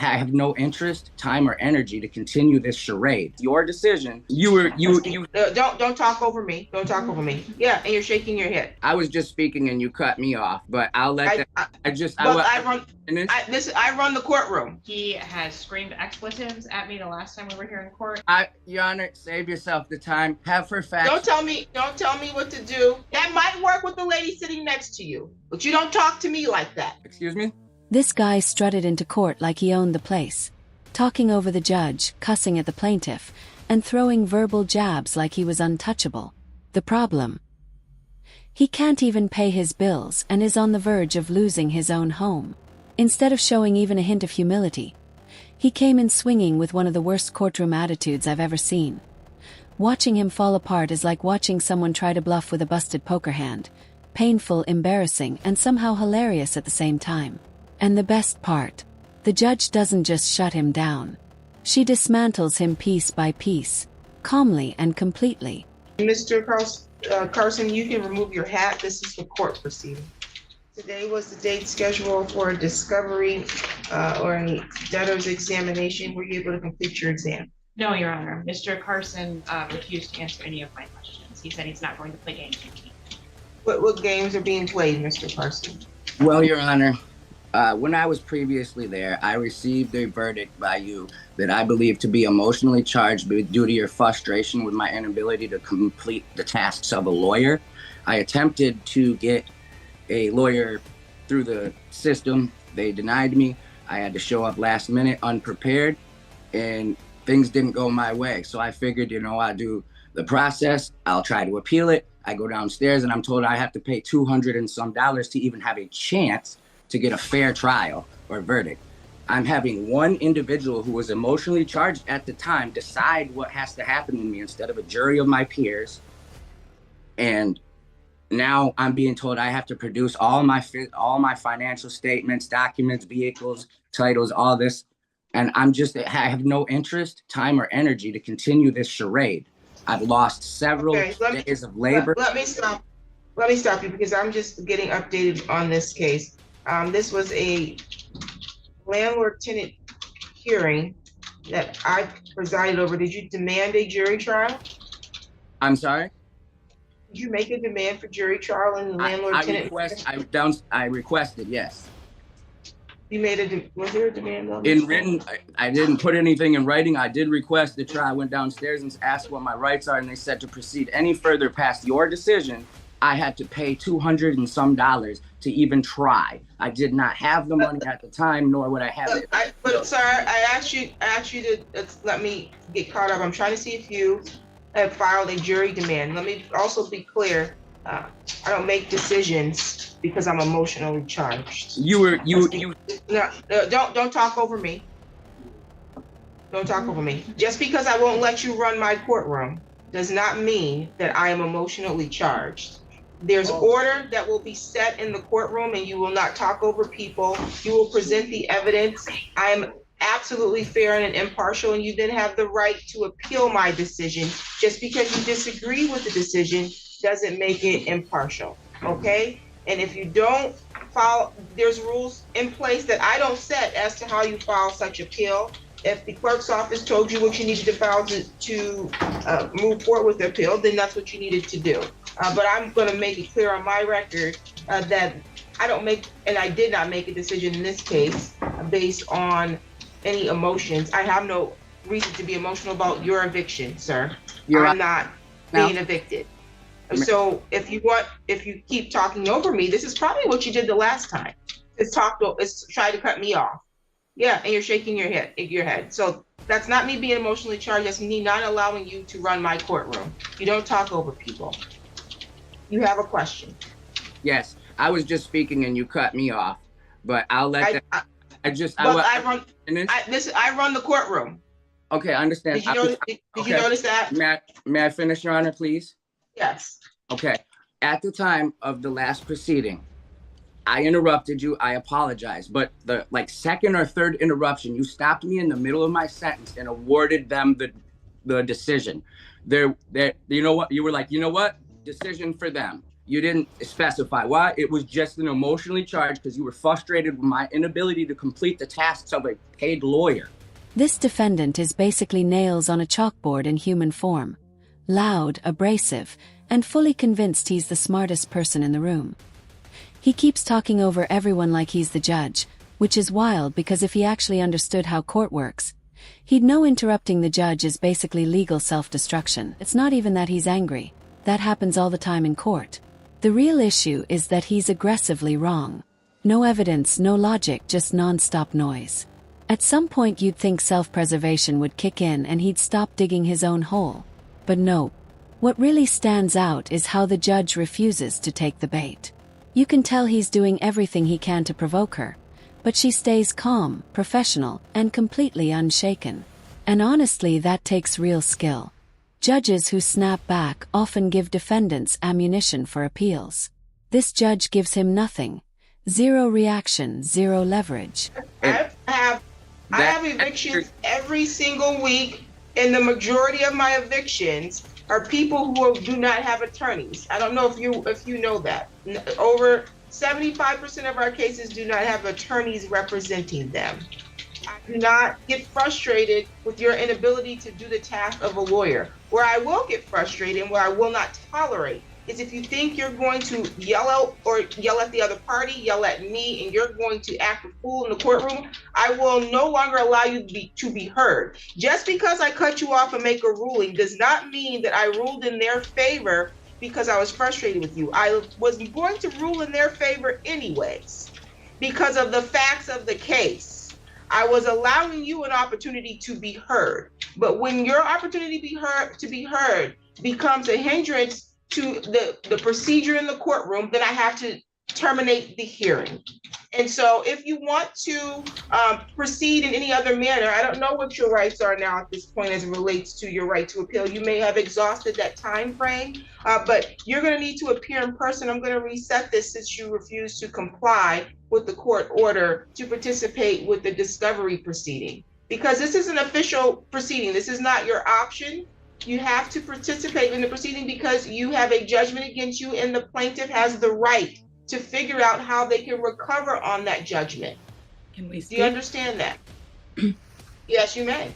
I have no interest, time, or energy to continue this charade. Your decision. You. Don't talk over me. Don't talk over me. Yeah, and you're shaking your head. I was just speaking and you cut me off, but I'll let that. I just. Well, I run the courtroom. He has screamed expletives at me the last time we were here in court. Your Honor, save yourself the time. Have her facts. Don't tell me what to do. That might work with the lady sitting next to you, but you don't talk to me like that. Excuse me? This guy strutted into court like he owned the place, talking over the judge, cussing at the plaintiff, and throwing verbal jabs like he was untouchable. The problem? He can't even pay his bills and is on the verge of losing his own home. Instead of showing even a hint of humility, he came in swinging with one of the worst courtroom attitudes I've ever seen. Watching him fall apart is like watching someone try to bluff with a busted poker hand. Painful, embarrassing, and somehow hilarious at the same time. And the best part, the judge doesn't just shut him down. She dismantles him piece by piece, calmly and completely. Mr. Carson, you can remove your hat. This is the court proceeding. Today was the date scheduled for a discovery or a debtor's examination. Were you able to complete your exam? No, Your Honor. Mr. Carson refused to answer any of my questions. He said he's not going to play games with me. What games are being played, Mr. Carson? Well, Your Honor, when I was previously there, I received a verdict by you that I believe to be emotionally charged due to your frustration with my inability to complete the tasks of a lawyer. I attempted to get a lawyer through the system. They denied me. I had to show up last minute unprepared, and things didn't go my way. So I figured, I'll do the process. I'll try to appeal it. I go downstairs and I'm told I have to pay $200 and some to even have a chance to get a fair trial or verdict. I'm having one individual who was emotionally charged at the time decide what has to happen to me instead of a jury of my peers. And now I'm being told I have to produce all my financial statements, documents, vehicles, titles, all this. And I have no interest, time, or energy to continue this charade. I've lost several days of labor. Let me stop you because I'm just getting updated on this case. This was a landlord-tenant hearing that I presided over. Did you demand a jury trial? I'm sorry? Did you make a demand for jury trial in the landlord-tenant? I requested, yes. You made was there a demand on in written? I didn't put anything in writing. I did request the trial. I went downstairs and asked what my rights are, and they said to proceed any further past your decision, I had to pay $200 and some to even try. I did not have the money at the time, nor would I have it. But sir, I asked you to let me get caught up. I'm trying to see if you have filed a jury demand. Let me also be clear. I don't make decisions because I'm emotionally charged. No, don't talk over me. Don't talk over me. Just because I won't let you run my courtroom does not mean that I am emotionally charged. There's order that will be set in the courtroom, and you will not talk over people. You will present the evidence. I am absolutely fair and impartial, and you then have the right to appeal my decision. Just because you disagree with the decision doesn't make it impartial, okay? And if you don't follow, there's rules in place that I don't set as to how you file such appeal. If the clerk's office told you what you needed to file to move forward with the appeal, then that's what you needed to do. But I'm going to make it clear on my record that I did not make a decision in this case based on any emotions. I have no reason to be emotional about your eviction, sir. I'm not being evicted. So if you keep talking over me, this is probably what you did the last time. It's try to cut me off. Yeah, and you're shaking your head. So that's not me being emotionally charged. That's me not allowing you to run my courtroom. You don't talk over people. You have a question. Yes, I was just speaking and you cut me off, but I'll let I run the courtroom. Okay, I understand. Did you notice that? May I finish, Your Honor, please? Yes. Okay. At the time of the last proceeding, I interrupted you. I apologize. But the second or third interruption, you stopped me in the middle of my sentence and awarded them the decision. You know what? You were like, you know what? Decision for them. You didn't specify why. It was just an emotionally charged because you were frustrated with my inability to complete the tasks of a paid lawyer. This defendant is basically nails on a chalkboard in human form. Loud, abrasive, and fully convinced he's the smartest person in the room. He keeps talking over everyone like he's the judge, which is wild because if he actually understood how court works, he'd know interrupting the judge is basically legal self-destruction. It's not even that he's angry. That happens all the time in court. The real issue is that he's aggressively wrong. No evidence, no logic, just non-stop noise. At some point you'd think self-preservation would kick in and he'd stop digging his own hole. But no. What really stands out is how the judge refuses to take the bait. You can tell he's doing everything he can to provoke her, but she stays calm, professional, and completely unshaken. And honestly, that takes real skill. Judges who snap back often give defendants ammunition for appeals. This judge gives him nothing. Zero reaction, zero leverage. I have evictions every single week, and the majority of my evictions are people who do not have attorneys. I don't know if you know that. Over 75% of our cases do not have attorneys representing them. I do not get frustrated with your inability to do the task of a lawyer. Where I will get frustrated and where I will not tolerate is if you think you're going to yell out or yell at the other party, yell at me, and you're going to act a fool in the courtroom, I will no longer allow you to be heard. Just because I cut you off and make a ruling does not mean that I ruled in their favor because I was frustrated with you. I was going to rule in their favor anyways because of the facts of the case. I was allowing you an opportunity to be heard. But when your opportunity to be heard becomes a hindrance to the procedure in the courtroom, then I have to terminate the hearing. And so if you want to proceed in any other manner, I don't know what your rights are now at this point as it relates to your right to appeal. You may have exhausted that time frame, but you're going to need to appear in person. I'm going to reset this since you refuse to comply with the court order to participate with the discovery proceeding. Because this is an official proceeding. This is not your option. You have to participate in the proceeding because you have a judgment against you and the plaintiff has the right to figure out how they can recover on that judgment. Can we speak? Do you understand that? Yes, you may.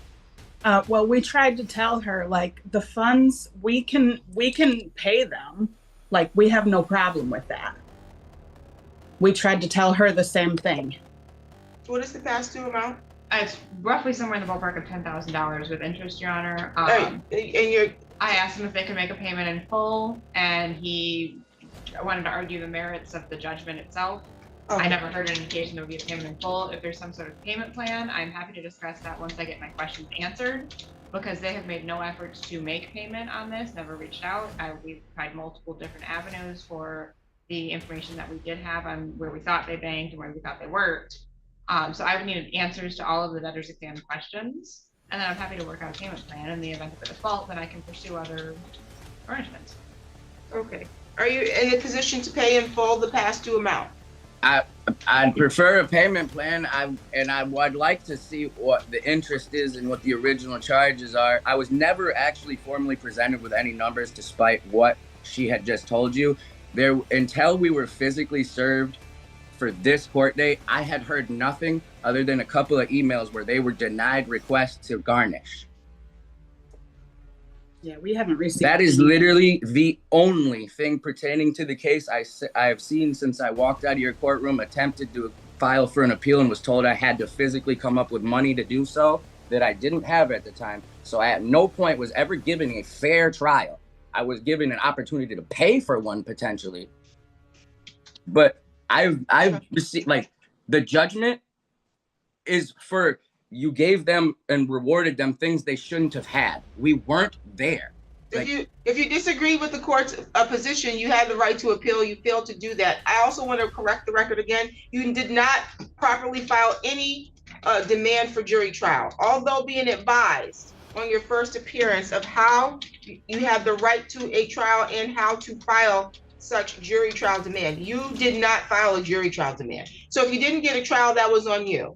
Well, we tried to tell her, like, the funds, we can pay them. Like, we have no problem with that. We tried to tell her the same thing. What is the past due amount? It's roughly somewhere in the ballpark of $10,000 with interest, Your Honor. And I asked him if they could make a payment in full, and he wanted to argue the merits of the judgment itself. Okay. I never heard an indication there would be a payment in full. If there's some sort of payment plan, I'm happy to discuss that once I get my questions answered, because they have made no efforts to make payment on this, never reached out. We've tried multiple different avenues for the information that we did have on where we thought they banked and where we thought they worked. So I would need answers to all of the debtor's exam questions, and then I'm happy to work out a payment plan. In the event of a default, then I can pursue other arrangements. Okay. Are you in a position to pay in full the past due amount? I'd prefer a payment plan. I'd like to see what the interest is and what the original charges are. I was never actually formally presented with any numbers, despite what she had just told you. Until we were physically served for this court date, I had heard nothing other than a couple of emails where they were denied requests to garnish. Yeah, we haven't received. That is literally the only thing pertaining to the case I have seen since I walked out of your courtroom, attempted to file for an appeal, and was told I had to physically come up with money to do so that I didn't have at the time. So I at no point was ever given a fair trial. I was given an opportunity to pay for one potentially. But I've received, like, the judgment is for, you gave them and rewarded them things they shouldn't have had. We weren't there. If you disagree with the court's position, you have the right to appeal. You failed to do that. I also want to correct the record again. You did not properly file any demand for jury trial, although being advised on your first appearance of how you have the right to a trial and how to file such jury trial demand. You did not file a jury trial demand. So if you didn't get a trial, that was on you.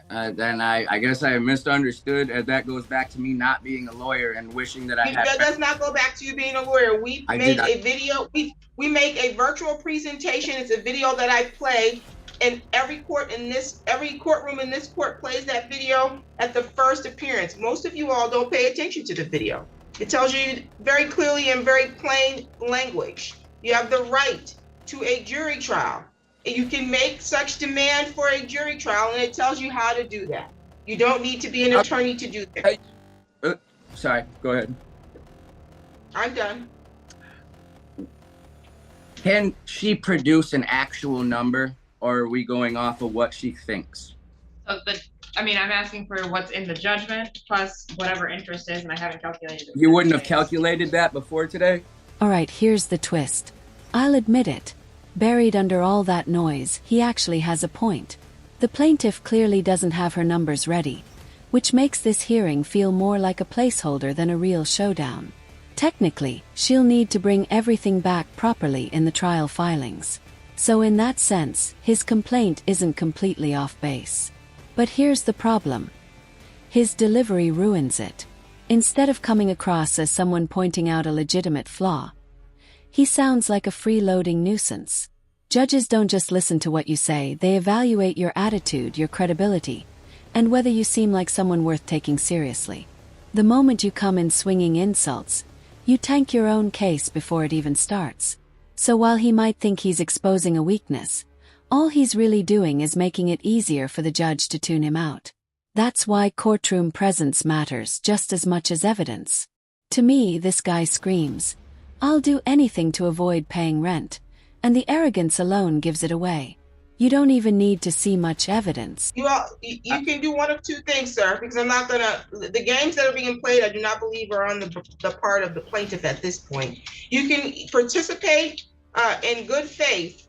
Then I guess I misunderstood, and that goes back to me not being a lawyer and wishing that I had. That does not go back to you being a lawyer. We made a video. We make a virtual presentation. It's a video that I play, and every courtroom in this court plays that video at the first appearance. Most of you all don't pay attention to the video. It tells you very clearly in very plain language. You have the right to a jury trial. You can make such demand for a jury trial, and it tells you how to do that. You don't need to be an attorney to do that. Sorry, go ahead. I'm done. Can she produce an actual number, or are we going off of what she thinks? So I'm asking for what's in the judgment plus whatever interest is, and I haven't calculated it. You wouldn't have calculated that before today? All right, here's the twist. I'll admit it. Buried under all that noise, he actually has a point. The plaintiff clearly doesn't have her numbers ready, which makes this hearing feel more like a placeholder than a real showdown. Technically, she'll need to bring everything back properly in the trial filings. So in that sense, his complaint isn't completely off base. But here's the problem. His delivery ruins it. Instead of coming across as someone pointing out a legitimate flaw, he sounds like a freeloading nuisance. Judges don't just listen to what you say, they evaluate your attitude, your credibility, and whether you seem like someone worth taking seriously. The moment you come in swinging insults, you tank your own case before it even starts. So while he might think he's exposing a weakness, all he's really doing is making it easier for the judge to tune him out. That's why courtroom presence matters just as much as evidence. To me, this guy screams, "I'll do anything to avoid paying rent," and the arrogance alone gives it away. You don't even need to see much evidence. You can do one of two things, sir, because I'm not gonna, the games that are being played, I do not believe are on the part of the plaintiff at this point. You can participate in good faith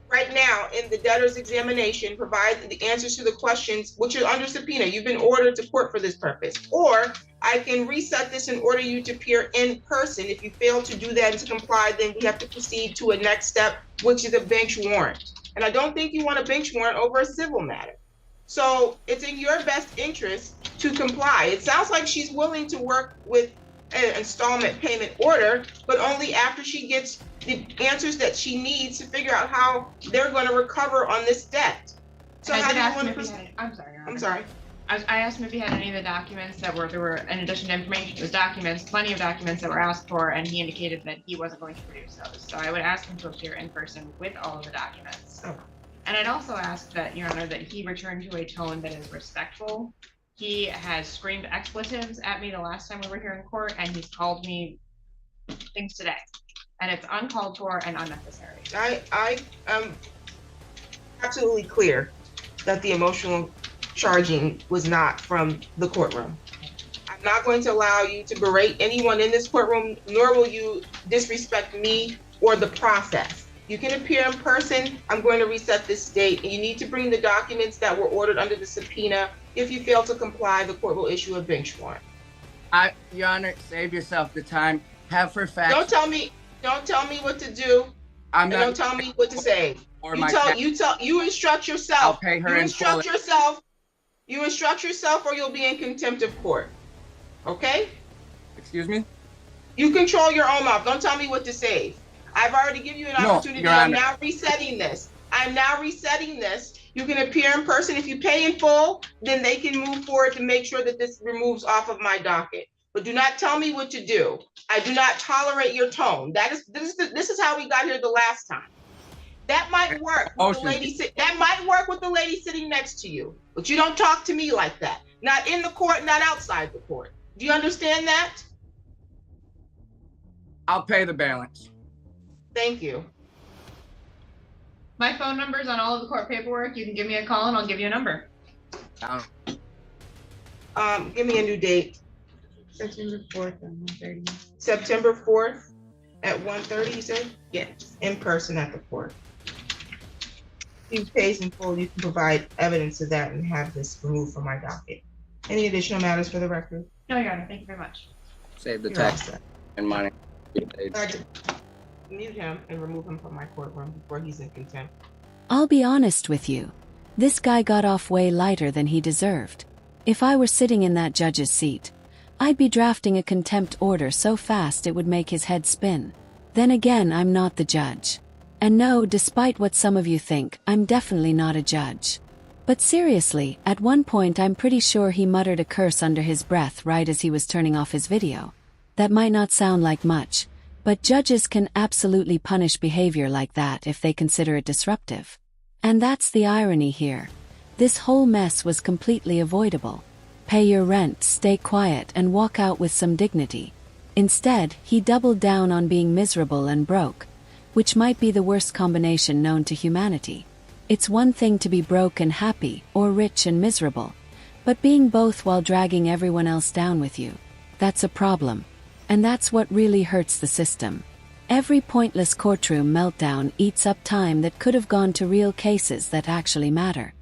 right now in the debtor's examination, provide the answers to the questions, which are under subpoena. You've been ordered to court for this purpose. Or I can reset this and order you to appear in person. If you fail to do that and to comply, then we have to proceed to a next step, which is a bench warrant. And I don't think you want a bench warrant over a civil matter. So it's in your best interest to comply. It sounds like she's willing to work with an installment payment order, but only after she gets the answers that she needs to figure out how they're going to recover on this debt. So how do you want to proceed? I'm sorry. I asked him if he had any of the documents there were, in addition to information, the documents, plenty of documents that were asked for, and he indicated that he wasn't going to produce those. So I would ask him to appear in person with all of the documents. Oh. And I'd also ask that, Your Honor, that he return to a tone that is respectful. He has screamed expletives at me the last time we were here in court, and he's called me things today. And it's uncalled for and unnecessary. I am absolutely clear that the emotional charging was not from the courtroom. I'm not going to allow you to berate anyone in this courtroom, nor will you disrespect me or the process. You can appear in person. I'm going to reset this date, and you need to bring the documents that were ordered under the subpoena. If you fail to comply, the court will issue a bench warrant. Your Honor, save yourself the time. Have her fax. Don't tell me what to do. Don't tell me what to say. You instruct yourself. I'll pay her in full. You instruct yourself, or you'll be in contempt of court. Okay? Excuse me? You control your own mouth. Don't tell me what to say. I've already given you an opportunity. I'm now resetting this. You can appear in person. If you pay in full, then they can move forward to make sure that this removes off of my docket. But do not tell me what to do. I do not tolerate your tone. This is how we got here the last time. That might work with the lady sitting next to you, but you don't talk to me like that. Not in the court, not outside the court. Do you understand that? I'll pay the balance. Thank you. My phone number is on all of the court paperwork. You can give me a call and I'll give you a number. Give me a new date. September 4th at 1:30. September 4th at 1:30, you said? Yes, in person at the court. If you pays in full, you can provide evidence of that and have this removed from my docket. Any additional matters for the record? No, Your Honor. Thank you very much. Save the tax and money. Mute him and remove him from my courtroom before he's in contempt. I'll be honest with you. This guy got off way lighter than he deserved. If I were sitting in that judge's seat, I'd be drafting a contempt order so fast it would make his head spin. Then again, I'm not the judge. And no, despite what some of you think, I'm definitely not a judge. But seriously, at one point I'm pretty sure he muttered a curse under his breath right as he was turning off his video. That might not sound like much, but judges can absolutely punish behavior like that if they consider it disruptive. And that's the irony here. This whole mess was completely avoidable. Pay your rent, stay quiet, and walk out with some dignity. Instead, he doubled down on being miserable and broke, which might be the worst combination known to humanity. It's one thing to be broke and happy, or rich and miserable, but being both while dragging everyone else down with you, that's a problem. And that's what really hurts the system. Every pointless courtroom meltdown eats up time that could have gone to real cases that actually matter.